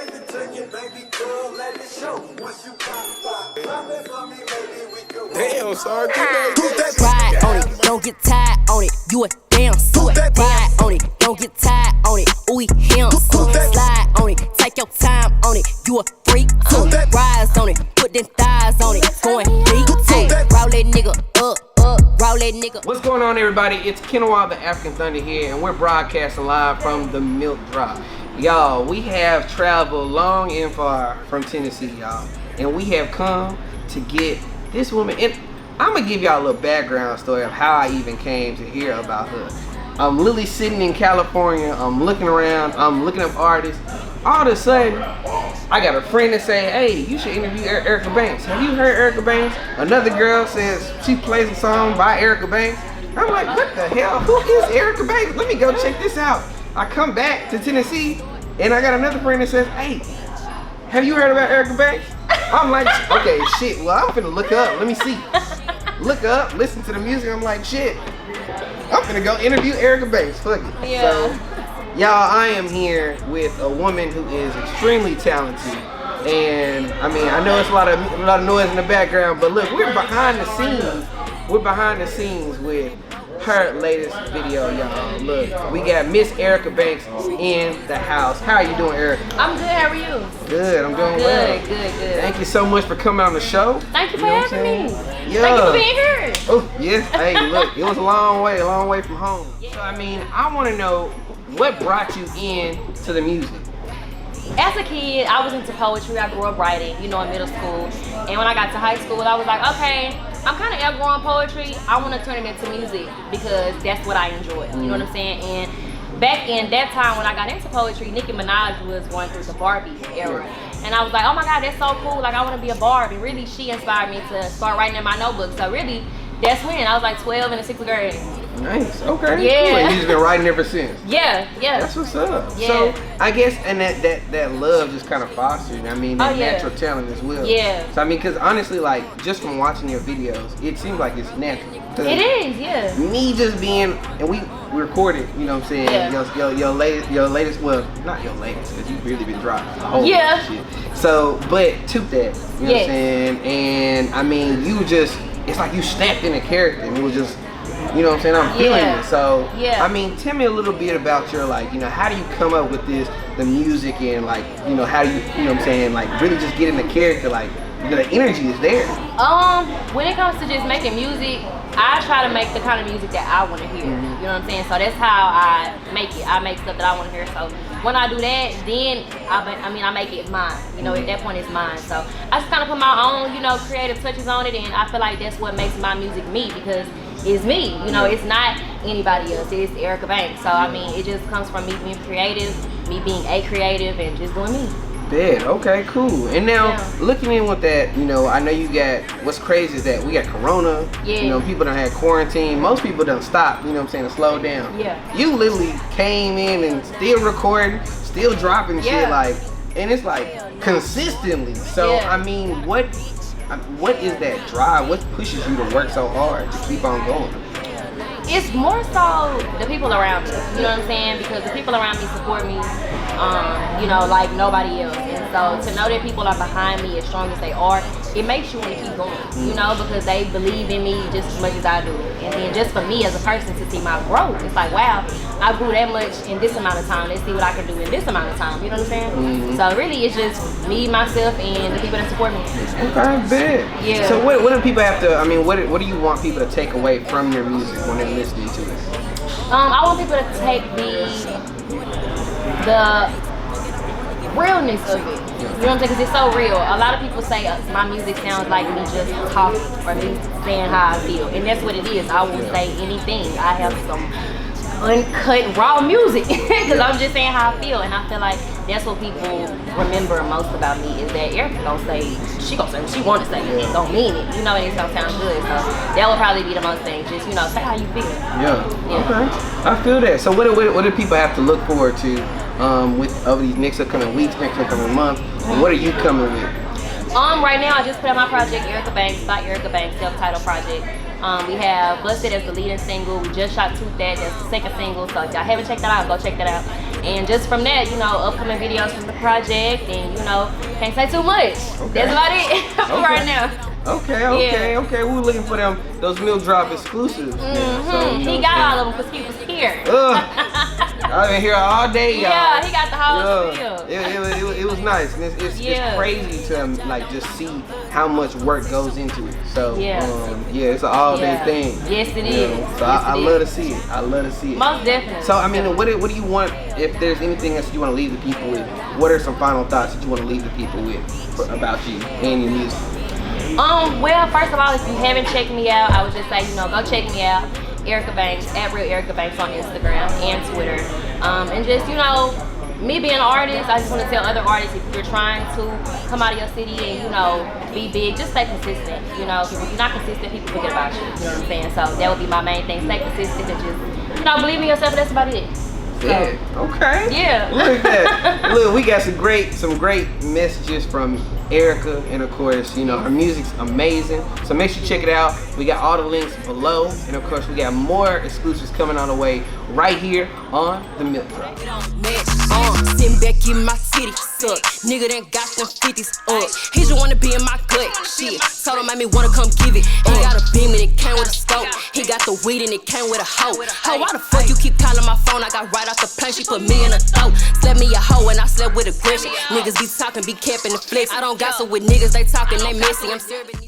gave it to you, baby girl, let it show. Once you pop it for me, baby, we can. Damn, sorry, Ride on it, don't get tired on it. You a damn suit. Ride on it, don't get tired on it. Ooh, him slide on it, take your time on it. You a freak too. Rise on it, put them thighs on it. Going deep too. Roll that nigga up. Roll that nigga. What's going on, everybody? It's Kenwa the African Thunder here, and we're broadcasting live from the Milk Drop. Y'all, we have traveled long and far from Tennessee, y'all, and we have come to get this woman. And I'm gonna give y'all a little background story of how I even came to hear about her. I'm literally sitting in California. I'm looking around. I'm looking up artists. All of a sudden, I got a friend that say, "Hey, you should interview Erica Banks. Have you heard Erica Banks?" Another girl says she plays a song by Erica Banks. I'm like, what the hell? Who is Erica Banks? Let me go check this out. I come back to Tennessee, and I got another friend that says, "Hey, have you heard about Erica Banks?" I'm like, okay, shit. Well, I'm finna look up. Let me see. Look up, listen to the music. I'm like, shit. I'm finna go interview Erica Banks. Fuck it. Yeah. So, y'all, I am here with a woman who is extremely talented, and I mean, I know it's a lot of noise in the background, but look, we're behind the scenes. We're behind the scenes with her latest video, y'all. Look, we got Miss Erica Banks in the house. How are you doing, Erica? I'm good. How are you? Good. I'm doing well. Good. Thank you so much for coming on the show. Thank you for having me. Yeah. Thank you for being here. Oh, yes. Hey, look, it was a long way from home. So, I mean, I want to know what brought you in to the music. As a kid, I was into poetry. I grew up writing, in middle school. And when I got to high school, I was like, okay, I'm kind of outgrowing poetry. I want to turn it into music because that's what I enjoy. You know what I'm saying? And back in that time when I got into poetry, Nicki Minaj was going through the Barbie era. And I was like, oh my God, that's so cool. Like, I want to be a Barbie. Really, she inspired me to start writing in my notebook. So really, that's when I was like 12 in the 6th grade. Nice. Okay. Yeah. Cool. And you've just been writing ever since. Yeah. That's what's up. Yeah. So I guess, and that love just kind of fostered. I mean, that natural talent as well. Yeah. So I mean, because honestly, like just from watching your videos, it seems like it's natural. It is. Yeah. Me just being, and we recorded. You know what I'm saying? Yeah. Your latest. Well, not your latest, because you've really been dropping. Yeah. Shit. So, but to that, you know what I'm saying? And I mean, you just, it's like you snapped in a character, and it was just. You know what I'm saying? I'm feeling it. So, I mean, tell me a little bit about your, like, how do you come up with the music and, like, how do you, you know what I'm saying, like, really just get in the character, like, the energy is there. When it comes to just making music, I try to make the kind of music that I want to hear. You know what I'm saying? So that's how I make it. I make stuff that I want to hear. So when I do that, then I make it mine. At that point it's mine. So I just kind of put my own, creative touches on it, and I feel like that's what makes my music me because it's me. It's not anybody else. It's Erica Banks. So I mean, it just comes from me being creative, me being a creative, and just doing me. Bad. Okay, cool. And now looking in with that, I know you got, what's crazy is that we got Corona. Yeah. People done had quarantine. Most people done stopped, and slow down. Yeah. You literally came in and still recording, still dropping shit, like, and it's like consistently. So I mean, what is that drive? What pushes you to work so hard to keep on going? It's more so the people around me, you know what I'm saying? Because the people around me support me, like nobody else. And so to know that people are behind me as strong as they are, it makes you want to keep going, because they believe in me just as much as I do. And then just for me as a person to see my growth, it's like, wow, I grew that much in this amount of time. Let's see what I can do in this amount of time, you know what I'm saying? So really it's just me, myself, and the people that support me. Okay, bad. Yeah. So what do people have to, what do you want people to take away from your music when they're listening to it? I want people to take the realness of it. You know what I'm saying? Because it's so real. A lot of people say my music sounds like me just talking or me saying how I feel. And that's what it is. I will say anything. I have some uncut raw music because I'm just saying how I feel, and I feel like that's what people remember most about me is that Erica gonna say she want to say it, don't mean it, and it's gonna sound good. So that would probably be the most thing. Just say how you feel. Yeah. Okay. I feel that. So what do people have to look forward to with over these next upcoming weeks, next upcoming month? What are you coming with? Right now I just put out my project Erica Banks by Erica Banks, self-titled project. We have Busted as the leading single. We just shot Tooth That. That's the second single. So if y'all haven't checked that out, go check that out. And just from that, you know, upcoming videos from the project, and you know, can't say too much. Okay. That's about it for right now. Okay. We were looking for those Milk Drop exclusives. So, He got all of them because he was here. I've been here all day, y'all. Yeah, he got the whole studio. It was nice. And it's crazy to like just see how much work goes into it. So it's an all-day thing. Yes, it is. So I love to see it. Most definitely. So I mean, what do you want? If there's anything else you want to leave the people with, what are some final thoughts that you want to leave the people with about you and your music? Well, first of all, if you haven't checked me out, I would just say, you know, go check me out. Erica Banks, @RealEricaBanks on Instagram and Twitter. And just, you know, me being an artist, I just want to tell other artists, if you're trying to come out of your city and, you know, be big, just stay consistent. You know, because if you're not consistent, people forget about you. You know what I'm saying? So that would be my main thing. Stay consistent and just, you know, believe in yourself. That's about it. Yeah. Okay. Yeah. Look at that. Look, we got some great messages from Erica, and of course, you know, her music's amazing. So make sure you check it out. We got all the links below, and of course, we got more exclusives coming on the way right here on the Milk Drop. Sitting back in my city, suck. Nigga done got them 50s up. He just wanna be in my gut, shit. Told him I me wanna come give it. He got a beam and it came with a scope. He got the weed and it came with a hoe. Ho, why the fuck you keep calling my phone? I got right off the plane, she put me in a throat. Slept me a hoe and I slept with aggression. Niggas be talking, be capping the flex. I don't gossip with niggas, they talking, they messy. I'm serious.